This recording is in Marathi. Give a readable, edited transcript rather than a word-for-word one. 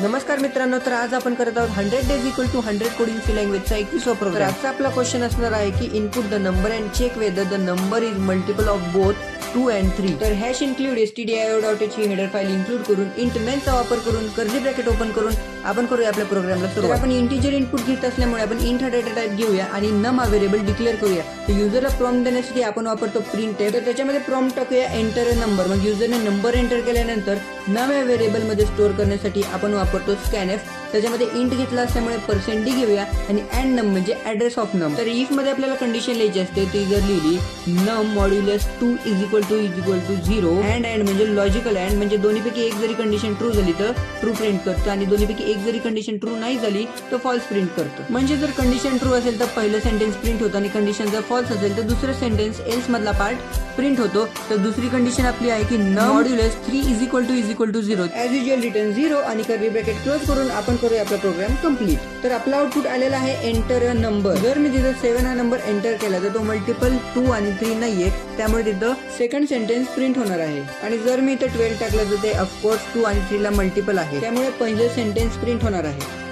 नमस्कार मित्रांनो, तर आज आपण करत आहोत 100 days equal to 100 coding C लँग्वेजचा 21वा प्रोग्राम। आजचा आपला क्वेश्चन असणार आहे की input the number and check whether the number is multiple of both 2 and 3। तर हॅश इन्क्लूड stdio.h ही हेडर फाइल इन्क्लूड करून इंट मेनचा वापर करून कर्ली ब्रॅकेट ओपन करून आपण करूया आपल्या प्रोग्रामला सुरुवात। आपण इंटिजर इनपुट घेत असल्यामुळे आपण इंट हा डेटा टाइप घेऊया आणि नम हा व्हेरिएबल डिक्लेअर करूया। तर युजरला प्रॉम्प्ट देण्यासाठी आपण वापरतो प्रिंट तर त्याच्यामध्ये प्रॉम्प्ट टाकूया एंटर अ नंबर। मग युजरने नंबर एंटर केल्यानंतर नम या व्हेरिएबल मध्ये स्टोअर करण्यासाठी आपण वापरतो स्कॅनएफ। त्याच्यामध्ये इंट घेतला असल्यामुळे %d घेऊया आणि अँड नम म्हणजे ऍड्रेस ऑफ नम। तर इफ मध्ये आपल्याला कंडिशन लिहायची असते ती जर लिहिली नम मॉड्युलस 2 = 0 अँड म्हणजे लॉजिकल अँड म्हणजे दोन्हीपैकी एक जरी कंडिशन ट्रू झाली तर ट्रू प्रिंट करतो आणि दोन्हीपैकी एक जरी कंडिशन ट्रू नाही झाली तर फॉल्स प्रिंट करतो। म्हणजे जर कंडिशन ट्रू असेल तर पहिलं सेंटेन्स प्रिंट होतं आणि कंडिशन जर फॉल्स असेल तर दुसरं सेंटेन्स एल्स मधला पार्ट प्रिंट होतो। तर दुसरी कंडिशन आपली आहे की नम मॉड्युलस 3 = 0 ॲज युजुअल रिटर्न 0 आणि कर्ली ब्रॅकेट क्लोज करून आपण करूया आपला प्रोग्राम कंप्लीट। तर आपला आउटपुट आलेला आहे एंटर अ नंबर। जर मी तिथं 7 हा नंबर एंटर केला तर तो मल्टिपल 2 आणि 3 नाहीये, त्यामुळे तिथं सेकंड सेंटेन्स प्रिंट होणार आहे। आणि जर मी इथं 12 टाकलं तर ते ऑफकोर्स 2 आणि 3 ला मल्टिपल आहे, त्यामुळे पहिलं सेंटेन्स प्रिंट होणार आहे।